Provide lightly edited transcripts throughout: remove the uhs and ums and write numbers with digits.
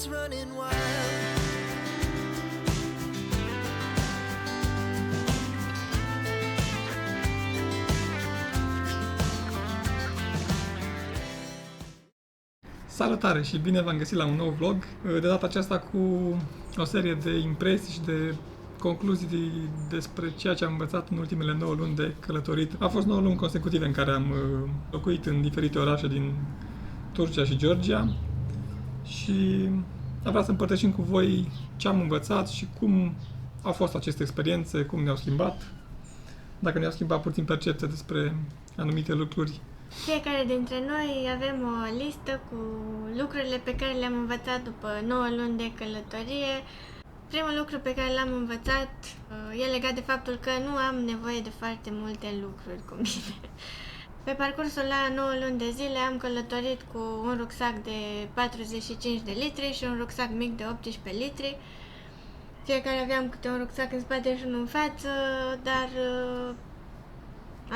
heart's running wild. Salutare și bine v-am găsit la un nou vlog, de data aceasta cu o serie de impresii și de concluzii despre ceea ce am învățat în ultimele 9 luni de călătorit. A fost 9 luni consecutive în care am locuit în diferite orașe din Turcia și Georgia și am vrea să împărtășim cu voi ce am învățat și cum au fost aceste experiențe, cum ne-au schimbat, dacă ne-au schimbat puțin percepția despre anumite lucruri. Fiecare dintre noi avem o listă cu lucrurile pe care le-am învățat după 9 luni de călătorie. Primul lucru pe care l-am învățat e legat de faptul că nu am nevoie de foarte multe lucruri cu mine. Pe parcursul la 9 luni de zile am călătorit cu un rucsac de 45 de litri și un rucsac mic de 18 litri. Fiecare aveam câte un rucsac în spate și unul în față, dar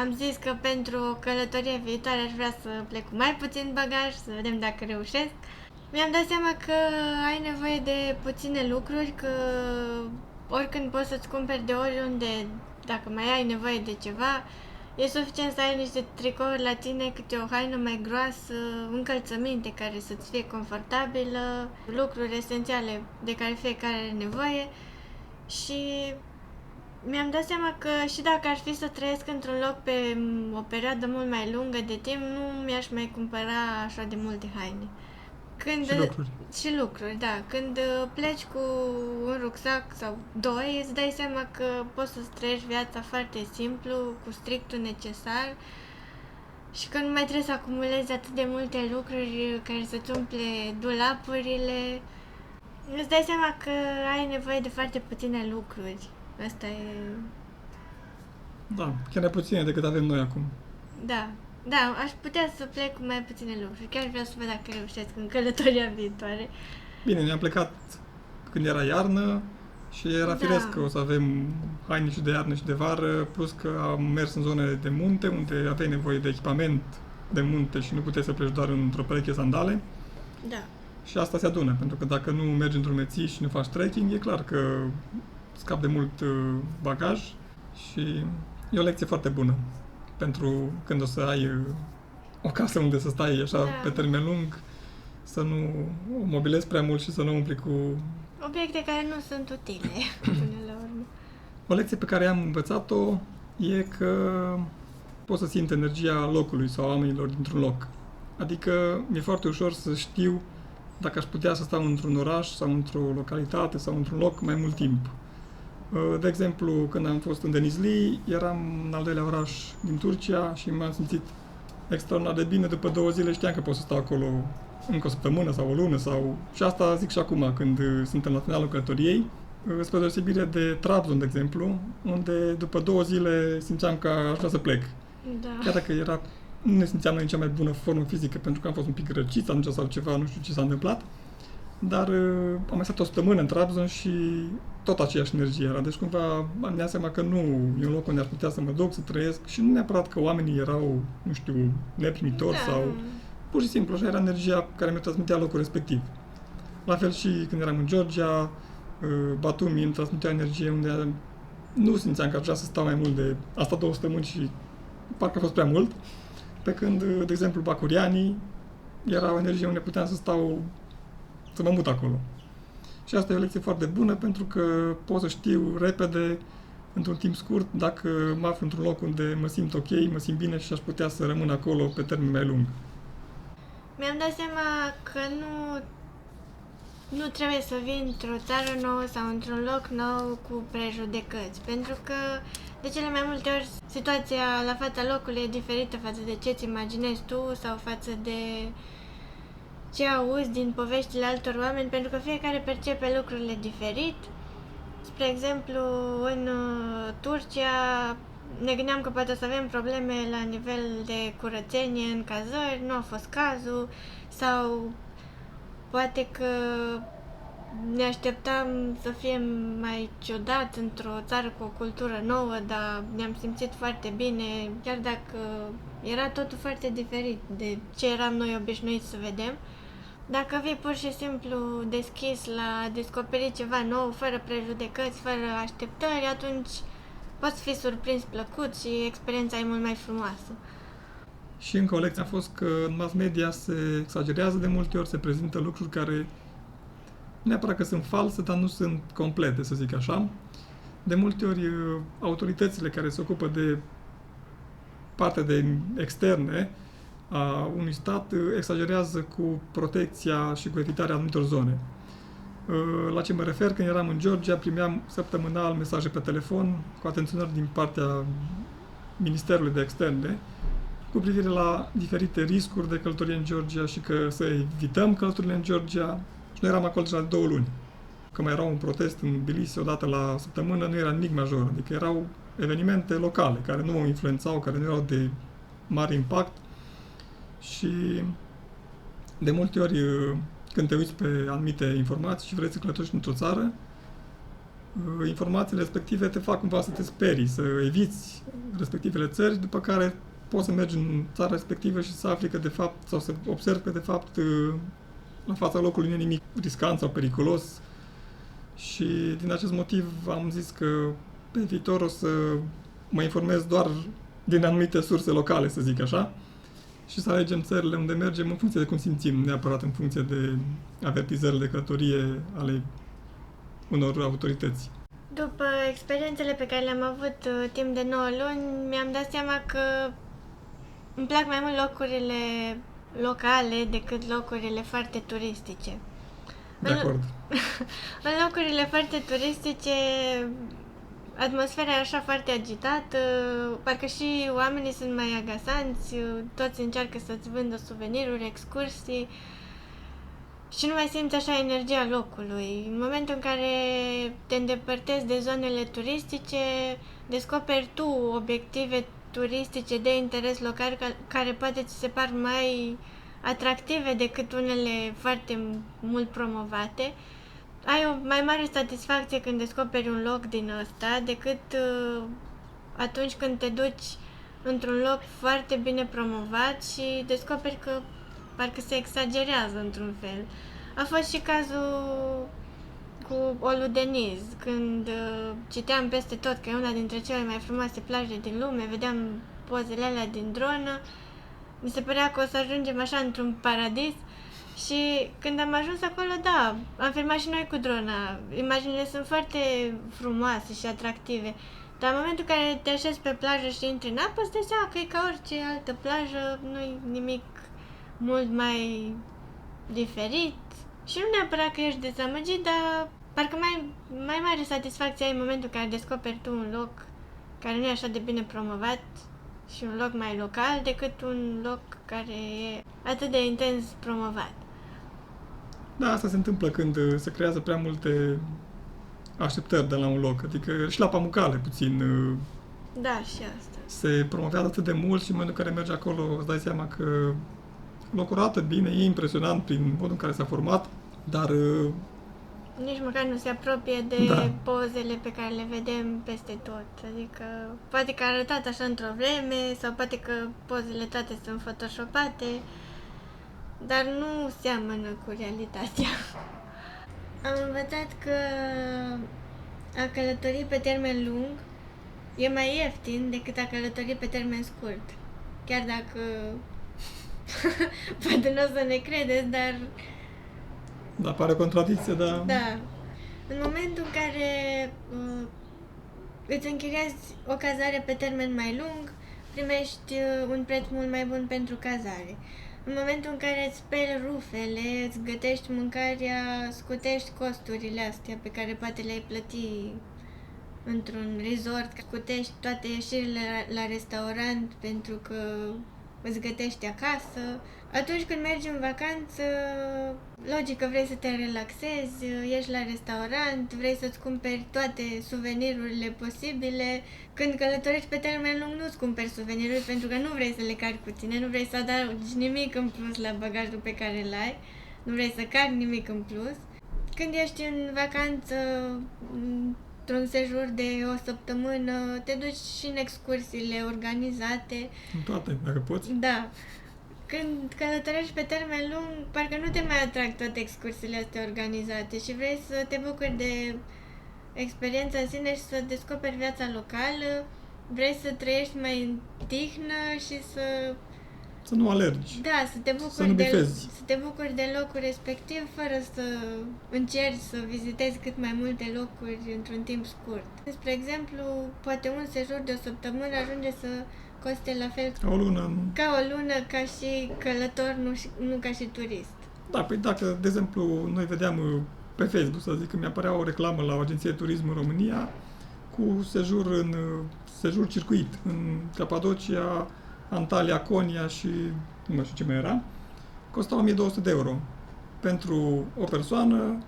am zis că pentru o călătorie viitoare aș vrea să plec cu mai puțin bagaj, să vedem dacă reușesc. Mi-am dat seama că ai nevoie de puține lucruri, că oricând poți să-ți cumperi de oriunde, dacă mai ai nevoie de ceva, e suficient să ai niște tricouri la tine, câte o haină mai groasă, încălțăminte care să-ți fie confortabilă, lucruri esențiale de care fiecare are nevoie și mi-am dat seama că și dacă ar fi să trăiesc într-un loc pe o perioadă mult mai lungă de timp, nu mi-aș mai cumpăra așa de multe haine. Și lucruri, da. Când pleci cu un rucsac sau doi, îți dai seama că poți să-ți trăiești viața foarte simplu, cu strictul necesar și că nu mai trebuie să acumulezi atât de multe lucruri care să-ți umple dulapurile. Îți dai seama că ai nevoie de foarte puține lucruri. Asta e... Da, chiar mai puține decât avem noi acum. Da, aș putea să plec cu mai puține lucruri. Chiar vreau să văd dacă reușesc în călătoria viitoare. Bine, ne-am plecat când era iarnă și era firesc că o să avem haine și de iarnă și de vară, plus că am mers în zone de munte, unde aveai nevoie de echipament de munte și nu puteai să pleci doar într-o pereche sandale. Da. Și asta se adună, pentru că dacă nu mergi într-un mețiș și nu faci trekking, e clar că scapi de mult bagaj și e o lecție foarte bună pentru când o să ai o casă unde să stai așa pe termen lung, să nu o mobilezi prea mult și să nu umpli cu obiecte care nu sunt utile până la urmă. O lecție pe care am învățat-o e că pot să simt energia locului sau a oamenilor dintr-un loc. Adică mi-e foarte ușor să știu dacă aș putea să stau într-un oraș sau într-o localitate sau într-un loc mai mult timp. De exemplu, când am fost în Denizli, eram în al doilea oraș din Turcia și m-am simțit extraordinar de bine. După 2 zile știam că pot să stau acolo încă o săptămână sau o lună sau... Și asta zic și acum, când suntem la finalul călătoriei, spre deosebire de Trabzon, de exemplu, unde după 2 zile simțeam că aș vrea să plec. Da. Chiar dacă nu ne simțeam noi în cea mai bună formă fizică, pentru că am fost un pic răciți atunci sau ceva, nu știu ce s-a întâmplat, dar am mai stat o săptămână în Trabzon și tot aceeași energie era. Deci cumva am dat seama că nu e un loc unde aș putea să mă duc, să trăiesc și nu neapărat că oamenii erau, nu știu, neprimitori sau... Pur și simplu, așa era energia care mi-o transmitea locul respectiv. La fel și când eram în Georgia, Batumi îmi transmitea energie unde nu simțeam că aș vrea să stau mai mult de asta 2 săptămâni și parcă a fost prea mult. Pe când, de exemplu, Bacuriani era o energie unde puteam să mă mut acolo. Și asta e o lecție foarte bună pentru că pot să știu repede, într-un timp scurt, dacă mă aflu într-un loc unde mă simt ok, mă simt bine și aș putea să rămân acolo pe termen mai lung. Mi-am dat seama că nu trebuie să vii într-o țară nouă sau într-un loc nou cu prejudecăți, pentru că de cele mai multe ori situația la fața locului e diferită față de ce-ți imaginezi tu sau față de ce auzi din poveștile altor oameni, pentru că fiecare percepe lucrurile diferit. Spre exemplu, în Turcia ne gândeam că poate să avem probleme la nivel de curățenie în cazări, nu a fost cazul, sau poate că ne așteptam să fie mai ciudat într-o țară cu o cultură nouă, dar ne-am simțit foarte bine, chiar dacă era totul foarte diferit de ce eram noi obișnuiți să vedem. Dacă vii pur și simplu deschis la descoperi ceva nou, fără prejudecăți, fără așteptări, atunci poți fi surprins plăcut și experiența e mult mai frumoasă. Și încă o lecție a fost că în mass media se exagerează de multe ori, se prezintă lucruri care nu neapărat că sunt false, dar nu sunt complete, să zic așa. De multe ori autoritățile care se ocupă de partea de externe a unui stat exagerează cu protecția și cu evitarea anumitor zone. La ce mă refer, când eram în Georgia, primeam săptămânal mesaje pe telefon cu atenționări din partea Ministerului de Externe cu privire la diferite riscuri de călătorie în Georgia și că să evităm călătorile în Georgia. Și noi eram acolo deja de 2 luni. Că mai era un protest în Tbilisi odată la săptămână, nu era nimic major. Adică erau evenimente locale care nu influențau, care nu erau de mare impact. Și de multe ori, când te uiți pe anumite informații și vrei să călătorești într-o țară, informațiile respective te fac cumva să te sperii, să eviți respectivele țări, după care poți să mergi în țara respectivă și să afli că de fapt, sau să observi că de fapt la fața locului nu e nimic riscant sau periculos. Și din acest motiv am zis că pe viitor o să mă informez doar din anumite surse locale, să zic așa, și să alegem țările unde mergem în funcție de cum simțim, neapărat în funcție de avertizările de călătorie ale unor autorități. După experiențele pe care le-am avut timp de 9 luni, mi-am dat seama că îmi plac mai mult locurile locale decât locurile foarte turistice. De acord. În locurile foarte turistice, atmosfera e așa foarte agitată, parcă și oamenii sunt mai agasanți, toți încearcă să-ți vândă suveniruri, excursii și nu mai simți așa energia locului. În momentul în care te îndepărtezi de zonele turistice, descoperi tu obiective turistice de interes local care poate ți se par mai atractive decât unele foarte mult promovate. Ai o mai mare satisfacție când descoperi un loc din ăsta decât atunci când te duci într-un loc foarte bine promovat și descoperi că parcă se exagerează într-un fel. A fost și cazul cu Oludeniz, când citeam peste tot că e una dintre cele mai frumoase plaje din lume, vedeam pozele alea din dronă, mi se părea că o să ajungem așa într-un paradis. Și când am ajuns acolo, da, am filmat și noi cu drona. Imaginile sunt foarte frumoase și atractive. Dar în momentul în care te așezi pe plajă și intri în apă, îți dai seama că e ca orice altă plajă, nu-i nimic mult mai diferit. Și nu neapărat că ești dezamăgit, dar parcă mai mare satisfacție ai în momentul în care descoperi tu un loc care nu e așa de bine promovat și un loc mai local decât un loc care e atât de intens promovat. Da, asta se întâmplă când se creează prea multe așteptări de la un loc. Adică și la Pamukkale puțin Da, și asta. se promovează atât de mult și în momentul în care mergi acolo îți dai seama că locul arată bine, e impresionant prin modul în care s-a format, dar Nici măcar nu se apropie de pozele pe care le vedem peste tot. Adică poate că a arătat așa într-o vreme sau poate că pozele toate sunt photoshopate, dar nu seamănă cu realitatea. Am învățat că a călători pe termen lung e mai ieftin decât a călători pe termen scurt. Chiar dacă poate nu o să ne credeți, dar da, pare o contradicție, dar... Da. În momentul în care îți închiriezi o cazare pe termen mai lung, primești un preț mult mai bun pentru cazare. În momentul în care îți speli rufele, îți gătești mâncarea, scutești costurile astea pe care poate le-ai plăti într-un resort, scutești toate ieșirile la restaurant pentru că îți gătești acasă. Atunci când mergi în vacanță, logic că vrei să te relaxezi, ieși la restaurant, vrei să-ți cumperi toate suvenirurile posibile. Când călătorești pe termen lung, nu-ți cumperi suveniruri pentru că nu vrei să le carci cu tine, nu vrei să adaugi nimic în plus la bagajul pe care îl ai, nu vrei să carci nimic în plus. Când ești în vacanță, într-un sejur de o săptămână, te duci și în excursiile organizate. În toate, dacă poți. Da. Când călătorești pe termen lung, parcă nu te mai atrag toate excursiile astea organizate și vrei să te bucuri de experiența în sine și să descoperi viața locală, vrei să trăiești mai în tihnă și Să nu alergi. da, să te Să nu bucuri bifezi. să te bucuri de locul respectiv fără să încerci să vizitezi cât mai multe locuri într-un timp scurt. Spre exemplu, poate un sejur de o săptămână ajunge să coste la fel O lună. ca o lună, ca și călător, nu ca și turist. Da, păi dacă, de exemplu, noi vedeam pe Facebook, să zic, că mi-apărea o reclamă la o agenție de turism în România cu sejur circuit în Capadocia, Antalya, Konya și nu mai știu ce mai era, costa 1200 de euro pentru o persoană,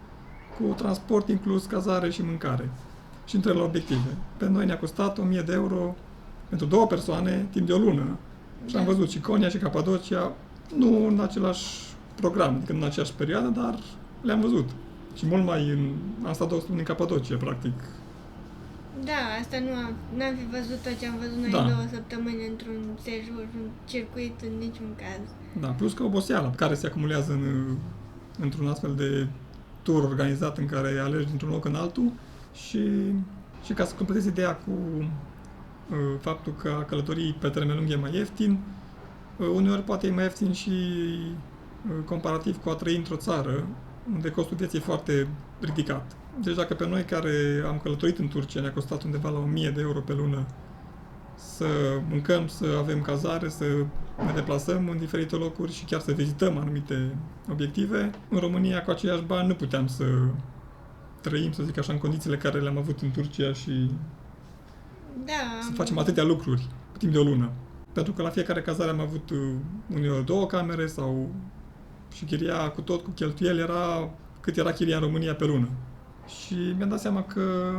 cu transport inclus, cazare și mâncare și întreg la obiective. Pe noi ne-a costat 1000 de euro pentru două persoane, timp de o lună. Și am văzut și Konya și Capadocia, nu în același program, adică în aceeași perioadă, dar le-am văzut. Și mult mai am stat 2 săptămâni în Capadocia, practic. Da, asta n-am fi văzut tot ce am văzut noi Da. 2 săptămâni într-un sejur, un circuit, în niciun caz. Da, plus că oboseala care se acumulează într-un astfel de tur organizat în care alergi dintr-un loc în altul și ca să completezi ideea cu faptul că a călătorii pe termen lung e mai ieftin, uneori poate e mai ieftin și comparativ cu a trăi într-o țară unde costul vieții e foarte ridicat. Deci dacă pe noi care am călătorit în Turcia ne-a costat undeva la 1000 de euro pe lună să mâncăm, să avem cazare, să ne deplasăm în diferite locuri și chiar să vizităm anumite obiective, în România cu aceiași bani nu puteam să trăim, să zic așa, în condițiile care le-am avut în Turcia și Da, să facem atâtea lucruri timp de o lună. Pentru că la fiecare cazare am avut uneori 2 camere sau și chiria cu tot, cu cheltuieli, era cât era chiria în România pe lună. Și mi-am dat seama că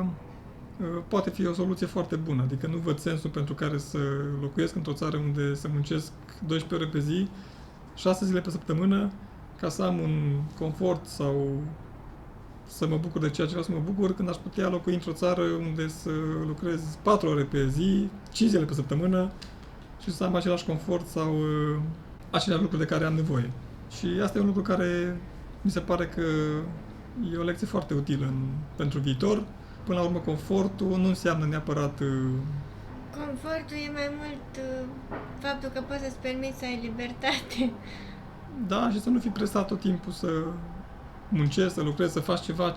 poate fi o soluție foarte bună, adică nu văd sensul pentru care să locuiesc într-o țară unde să muncesc 12 ore pe zi, 6 zile pe săptămână, ca să am un confort sau să mă bucur de ceea ce vreau să mă bucur, când aș putea locui într-o țară unde să lucrez 4 ore pe zi, 5 zile pe săptămână și să am același confort sau aceleași lucruri de care am nevoie. Și asta e un lucru care mi se pare că e o lecție foarte utilă pentru viitor. Până la urmă, confortul nu înseamnă neapărat... Confortul e mai mult faptul că poți să-ți permiți să ai libertate. Da, și să nu fii presat tot timpul să muncești, să lucrezi, să faci ceva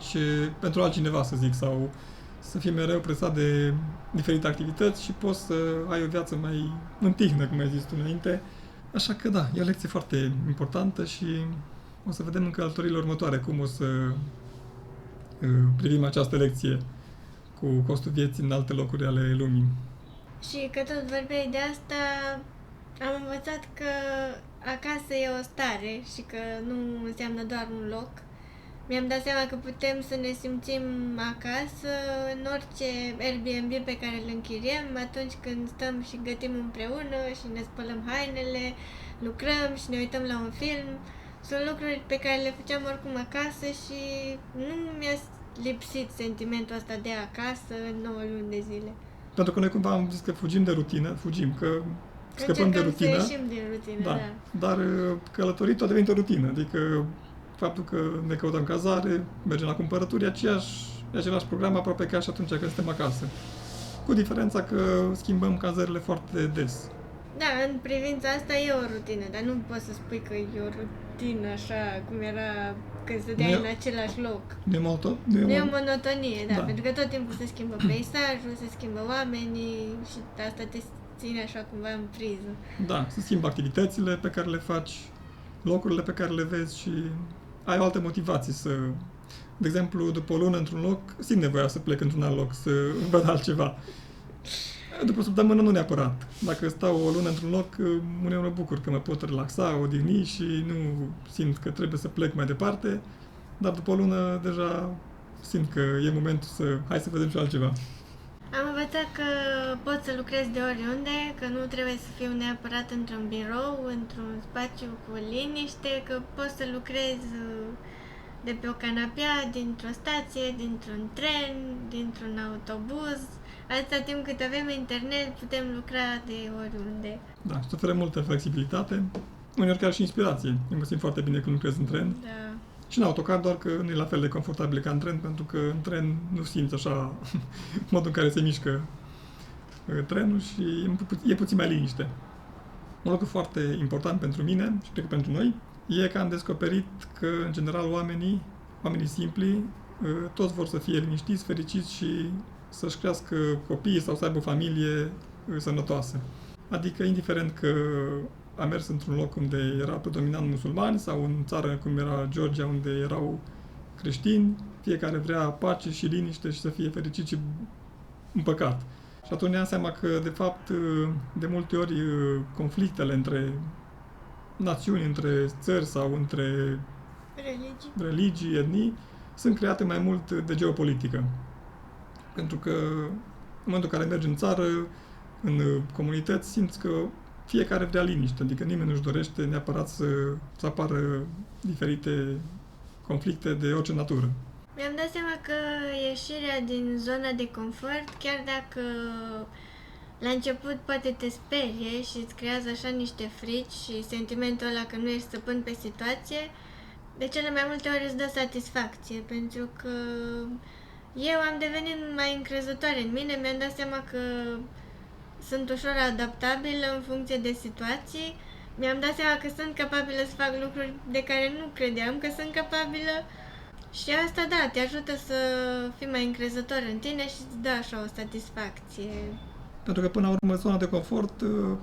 pentru altcineva, să zic, sau să fii mereu presat de diferite activități și poți să ai o viață mai în tihnă, cum ai zis tu înainte. Așa că da, e o lecție foarte importantă și o să vedem în călătoriile următoare cum o să privim această lecție cu costul vieții în alte locuri ale lumii. Și că tot vorbeai de asta, am învățat că acasă e o stare și că nu înseamnă doar un loc. Mi-am dat seama că putem să ne simțim acasă în orice Airbnb pe care îl închiriem, atunci când stăm și gătim împreună și ne spălăm hainele, lucrăm și ne uităm la un film. Sunt lucruri pe care le făceam oricum acasă și nu mi-a lipsit sentimentul ăsta de acasă în 9 luni de zile. Pentru că noi cumva am zis că fugim de rutină, că scăpăm de rutină. Să ieșim din rutină, da. Dar călătorit a devenit o rutină, adică faptul că ne căutăm cazare, mergem la cumpărături, e același program aproape ca și atunci când suntem acasă. Cu diferența că schimbăm cazările foarte des. Da, în privința asta e o rutină, dar nu poți să spui că e o rutină așa cum era când stăteai în același loc. Nu e o monotonie, da, pentru că tot timpul se schimbă peisajul, se schimbă oamenii și asta te ține așa cumva în priză. Da, se schimbă activitățile pe care le faci, locurile pe care le vezi și ai o altă motivație să... De exemplu, după o lună într-un loc, simt nevoia să plec într-un alt loc, să văd altceva. După o săptămână nu neapărat. Dacă stau o lună într-un loc, uneori mă bucur că mă pot relaxa, odihni și nu simt că trebuie să plec mai departe, dar după o lună deja simt că e momentul hai să vedem și altceva. Am învățat că pot să lucrez de oriunde, că nu trebuie să fiu neapărat într-un birou, într-un spațiu cu liniște, că pot să lucrez de pe o canapea, dintr-o stație, dintr-un tren, dintr-un autobuz. Atâta timp cât avem internet, putem lucra de oriunde. Da, și oferă multă flexibilitate. uneori chiar și inspirație. Eu mă simt foarte bine când lucrez în tren. Da. Și în autocar, doar că nu e la fel de confortabil ca în tren, pentru că în tren nu simți așa modul în care se mișcă trenul și e puțin mai liniște. Un lucru foarte important pentru mine și cred că pentru noi e că am descoperit că, în general, oamenii simpli, toți vor să fie liniștiți, fericiți și să-și crească copiii sau să aibă o familie sănătoasă. Adică, indiferent că am mers într-un loc unde era predominant musulmani sau în țară cum era Georgia, unde erau creștini, fiecare vrea pace și liniște și să fie fericit și împăcat. Și atunci ne-am seama că, de fapt, de multe ori conflictele între națiuni, între țări sau între religii, etnii, sunt create mai mult de geopolitică. Pentru că în momentul în care mergi în țară, în comunități, simți că fiecare vrea liniște, adică nimeni nu-și dorește neapărat să apară diferite conflicte de orice natură. Mi-am dat seama că ieșirea din zona de confort, chiar dacă la început poate te sperie și îți creează așa niște frici și sentimentul ăla că nu ești stăpân pe situație, de cele mai multe ori îți dă satisfacție, pentru că eu am devenit mai încrezătoare în mine, mi-am dat seama că sunt ușor adaptabilă în funcție de situații, mi-am dat seama că sunt capabilă să fac lucruri de care nu credeam că sunt capabilă și asta, da, te ajută să fii mai încrezător în tine și îți dă așa o satisfacție. Pentru că, până la urmă, zona de confort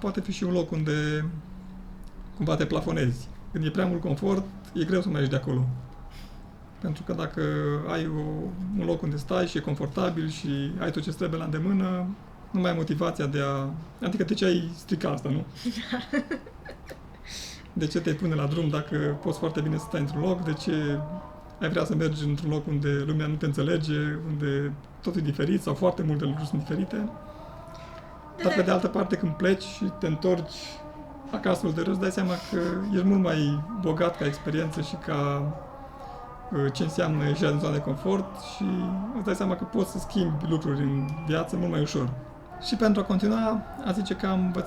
poate fi și un loc unde cumva te plafonezi. Când e prea mult confort, e greu să mai ieși de acolo. Pentru că dacă ai un loc unde stai și e confortabil și ai tot ce trebuie la îndemână, nu mai ai motivația de a... Adică de ce ai strica asta, nu? De ce te pune la drum dacă poți foarte bine să stai într-un loc? De ce ai vrea să mergi într-un loc unde lumea nu te înțelege, unde tot e diferit sau foarte multe lucruri sunt diferite? Dar pe de altă parte, când pleci și te întorci acasă de îți dai seama că ești mult mai bogat ca experiență și ca ce înseamnă ieșirea din zona de confort și îți dai seama că poți să schimbi lucruri în viață mult mai ușor. Și pentru a continua, a zice că am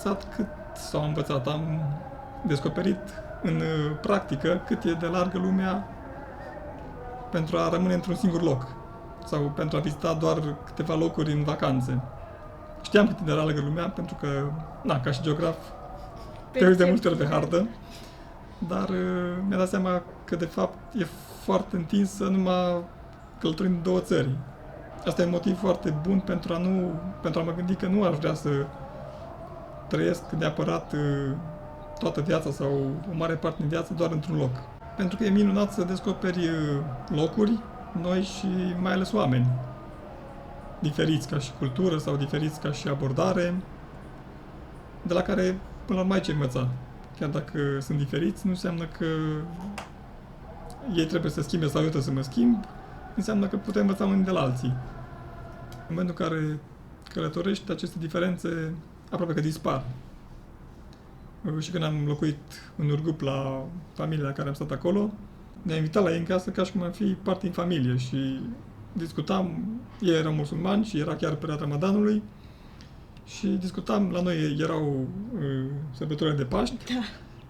descoperit în practică cât e de largă lumea pentru a rămâne într-un singur loc sau pentru a vizita doar câteva locuri în vacanțe. Știam cât e de largă lumea, pentru că, ca și geograf, te uiți de multe ori pe hartă, dar mi-a dat seama că, de fapt, e foarte întinsă numai călătorind în două țări. Asta e un motiv foarte bun pentru a mă gândi că nu aș vrea să trăiesc neapărat toată viața sau o mare parte din viață doar într-un loc. Pentru că e minunat să descoperi locuri noi și mai ales oameni diferiți ca și cultură sau diferiți ca și abordare, de la care până la urmă ai ce învăța. Chiar dacă sunt diferiți, nu înseamnă că ei trebuie să schimbe sau eu trebuie să mă schimb, înseamnă că putem învăța unii de la alții. În momentul în care călătorești, aceste diferențe aproape că dispar. Și când am locuit în Urgup la familia la care am stat acolo, ne-a invitat la ei în casă ca și cum am fi parte din familie și discutam, ei erau musulmani și era chiar perioada Ramadanului și discutam, la noi erau sărbătorile de Paști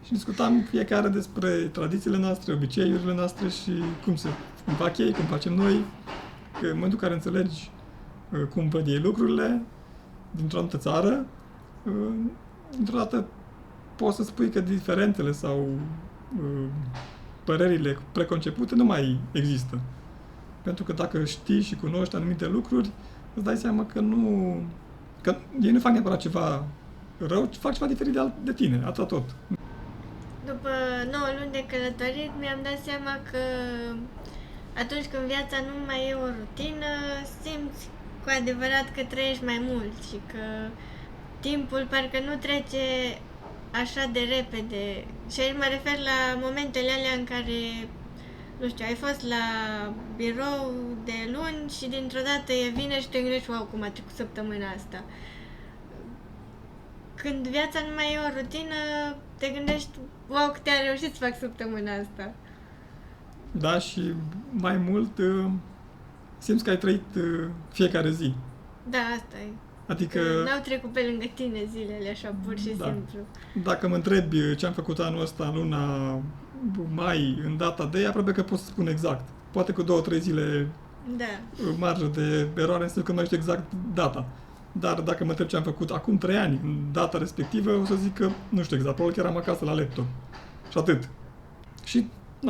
și discutam fiecare despre tradițiile noastre, obiceiurile noastre și cum fac ei, cum facem noi, că în momentul în care înțelegi cum văd ei lucrurile dintr-o anumită țară, dintr-o dată poți să spui că diferențele sau părerile preconcepute nu mai există. Pentru că dacă știi și cunoști anumite lucruri, îți dai seama că ei nu fac neapărat ceva rău, ci fac ceva diferit de tine, atât tot. După 9 luni de călătorit, mi-am dat seama că atunci când viața nu mai e o rutină, simți cu adevărat că trăiești mai mult și că timpul parcă nu trece așa de repede. Și aici mă refer la momentele alea în care, nu știu, ai fost la birou de luni și dintr-o dată e vineri și te gândești, wow, cum a trecut săptămâna asta. Când viața nu mai e o rutină, te gândești, wow, cât ai reușit să fac săptămâna asta. Da, și mai mult simți că ai trăit fiecare zi. Da, asta e. Adică, N-au trecut pe lângă tine zilele așa, pur și Da. simplu. dacă mă întrebi ce am făcut anul ăsta, în luna mai, în data de, aproape că pot să spun exact. Poate cu 2-3 zile Da. marjă de eroare, în sensul că nu știu exact data. Dar dacă mă întreb ce am făcut acum 3 ani, în data respectivă, o să zic că nu știu exact, probabil că eram acasă la laptop. Și atât. Și,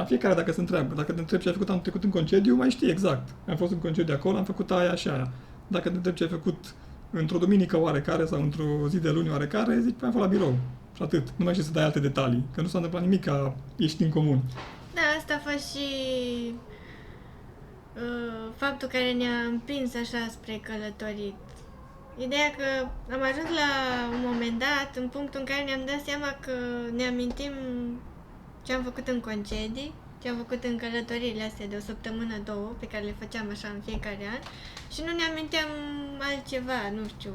fiecare dacă se întreabă, dacă te întreb ce ai făcut anul trecut în concediu, mai știi exact. Am fost în concediu acolo, am făcut aia și aia. Dacă te întreb ce ai făcut într-o duminică oarecare sau într-o zi de luni oarecare, zic, am fost la birou. Și atât. Nu mai știi să dai alte detalii, că nu s-a întâmplat nimic ca ești în comun. Da, asta a fost și faptul care ne-a împins așa spre călătorit. Ideea că am ajuns la un moment dat, în punctul în care ne-am dat seama că ne amintim ce am făcut în concedii, ce am făcut în călătoriile astea de o săptămână, două, pe care le făceam așa în fiecare an și nu ne aminteam altceva, nu știu,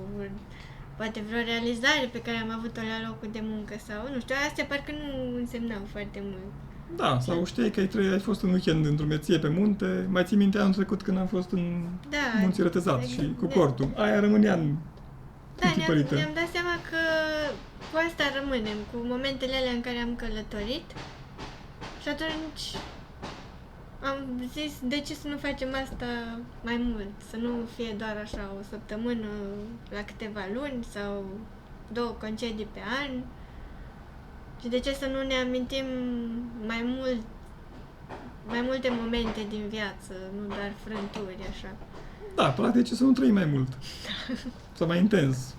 poate vreo realizare pe care am avut-o la locul de muncă sau, nu știu, astea parcă nu însemnau foarte mult. Da, sau știi că ai fost un weekend în drumeție pe munte, mai ții minte anul trecut când am fost în Da, Munții Retezat și cu de- cortul. Aia rămânea în Da, întipărită. ne-am dat seama că cu asta rămânem, cu momentele alea în care am călătorit și atunci am zis, de ce să nu facem asta mai mult? Să nu fie doar așa o săptămână la câteva luni sau 2 concedii pe an și de ce să nu ne amintim mai multe momente din viață, nu doar frânturi așa. Da, practic să nu trăim mai mult. Sau mai intens.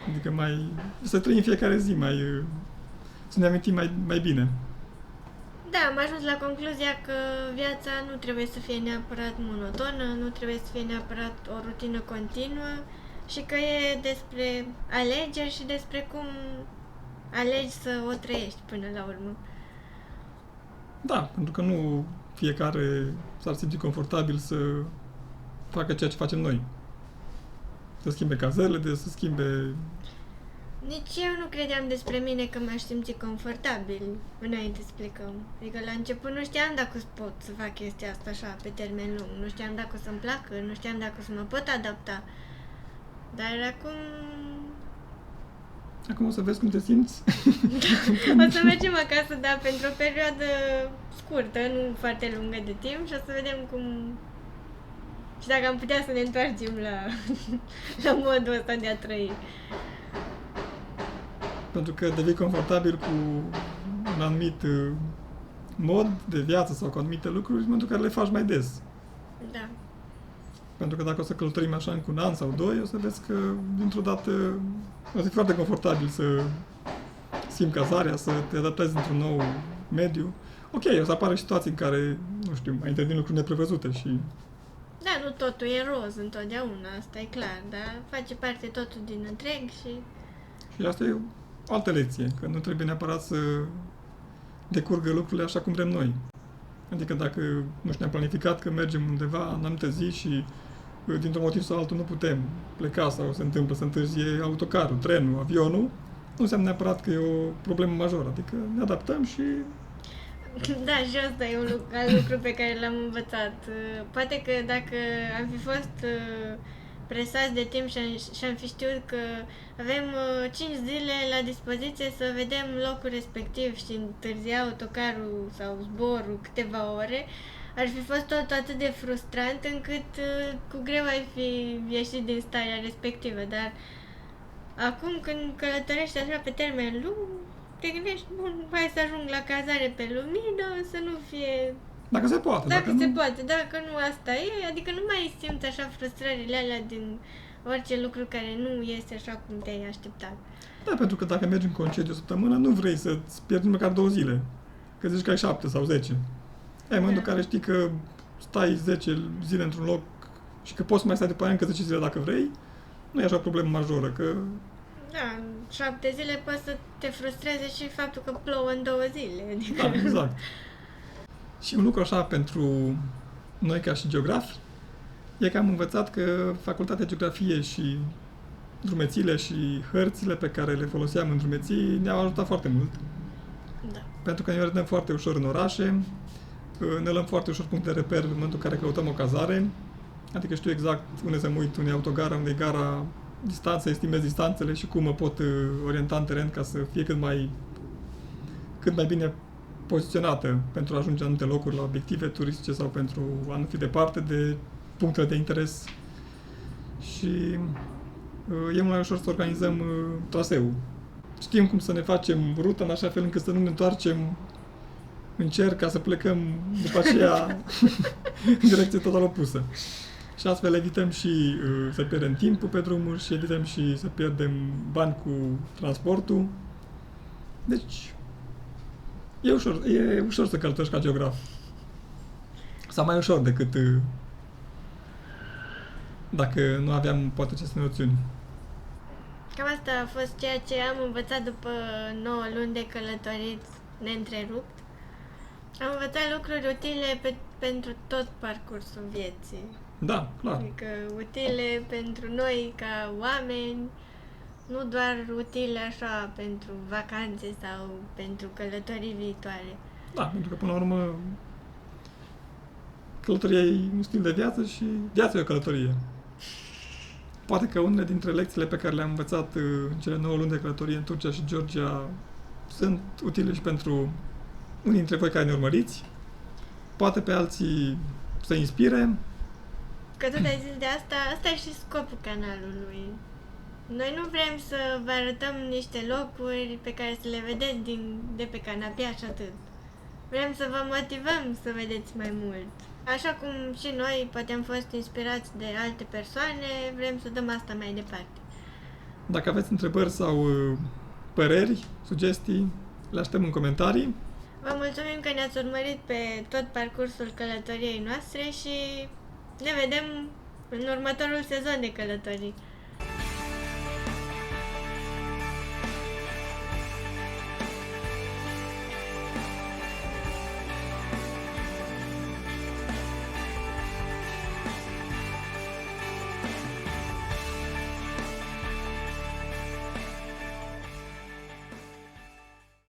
Adică să trăim fiecare zi să ne amintim mai bine. Da, am ajuns la concluzia că viața nu trebuie să fie neapărat monotonă, nu trebuie să fie neapărat o rutină continuă și că e despre alegeri și despre cum alegi să o trăiești până la urmă. Da, pentru că nu fiecare s-ar simți confortabil să facă ceea ce facem noi. Să schimbe cazările, să schimbe... Nici eu nu credeam despre mine că m-aș simți confortabil înainte să plecăm. Adică la început nu știam dacă pot să fac chestia asta așa pe termen lung, nu știam dacă o să-mi placă, nu știam dacă o să mă pot adapta. Dar acum Acum o să vezi cum te simți. o să mergem acasă, da, pentru o perioadă scurtă, nu foarte lungă de timp și o să vedem cum... Și dacă am putea să ne întoarcem la modul ăsta de a trăi. Pentru că devii confortabil cu un anumit mod de viață sau cu anumite lucruri în momentul în care le faci mai des. Da. Pentru că dacă o să călătorim așa încă un an sau 2, o să vezi că dintr-o dată o să fie foarte confortabil să simți cazarea, să te adaptezi într-un nou mediu. Ok, o să apară situații în care, nu știu, mai intervin lucruri neprevăzute și... Da, nu totul e roz întotdeauna, asta e clar, dar face parte totul din întreg și... Și asta e o altă lecție, că nu trebuie neapărat să decurgă lucrurile așa cum vrem noi. Adică dacă, nu știu, ne-am planificat că mergem undeva în anumită zi și dintr-un motiv sau altul nu putem pleca sau se întâmplă să întârzie autocarul, trenul, avionul, nu înseamnă neapărat că e o problemă majoră. Adică ne adaptăm și... Da, și asta e un alt lucru pe care l-am învățat. Poate că dacă am fi fost presați de timp și am fi știut că avem 5 zile la dispoziție să vedem locul respectiv și întârzia autocarul sau zborul câteva ore, ar fi fost tot atât de frustrant încât cu greu ai fi ieșit din starea respectivă, dar acum când călătorești așa pe termen lung, te gândești, bun, hai să ajung la cazare pe lumină, să nu fie... Dacă se poate. Dacă nu... se poate, dacă nu asta e, adică nu mai simți așa frustrările alea din orice lucru care nu iese așa cum te-ai așteptat. Da, pentru că dacă mergi în concediu o săptămână, nu vrei să-ți pierzi măcar 2 zile. Că zici că ai 7 sau 10. În momentul în care știi că stai 10 zile într-un loc și că poți mai stai după aia încă 10 zile dacă vrei, nu e așa o problemă majoră, că... Da, 7 zile poate să te frustreze și faptul că plouă în 2 zile. Adică... Da, exact. Și un lucru așa pentru noi ca și geografi e că am învățat că facultatea geografie și drumețiile și hărțile pe care le foloseam în drumeții ne-au ajutat foarte mult. Da. Pentru că ne orientăm foarte ușor în orașe, ne luăm foarte ușor punct de reper în momentul în care căutăm o cazare, adică știu exact unde să mă uit, unde e autogara, unde e gara distanțe, estimez distanțele și cum mă pot orienta în teren ca să fie cât mai bine poziționată pentru a ajunge în anumite locuri la obiective turistice sau pentru a nu fi departe de punctele de interes. Și e mult mai ușor să organizăm traseul. Știm cum să ne facem ruta în așa fel încât să nu ne întoarcem în cer ca să plecăm după aceea în direcție total opusă. Și astfel evităm și să pierdem timpul pe drumuri și evităm și să pierdem bani cu transportul. Deci, e ușor să călătorești ca geograf. Sau mai ușor decât dacă nu aveam poate aceste noțiuni. Cam asta a fost ceea ce am învățat după 9 luni de călătorit neîntrerupt. Am învățat lucruri utile pentru tot parcursul vieții. Da, clar. Adică utile pentru noi ca oameni, nu doar utile așa pentru vacanțe sau pentru călătorii viitoare. Da, pentru că până la urmă călătoria e un stil de viață și viața e o călătorie. Poate că unele dintre lecțiile pe care le-am învățat în cele 9 luni de călătorie în Turcia și Georgia sunt utile și pentru unii dintre voi care ne urmăriți, poate pe alții să inspire. Că tot ai zis de asta e și scopul canalului. Noi nu vrem să vă arătăm niște locuri pe care să le vedeți de pe canapea și atât. Vrem să vă motivăm să vedeți mai mult. Așa cum și noi poate am fost inspirați de alte persoane, vrem să dăm asta mai departe. Dacă aveți întrebări sau păreri, sugestii, le așteptăm în comentarii. Vă mulțumim că ne-ați urmărit pe tot parcursul călătoriei noastre și ne vedem în următorul sezon de călătorii.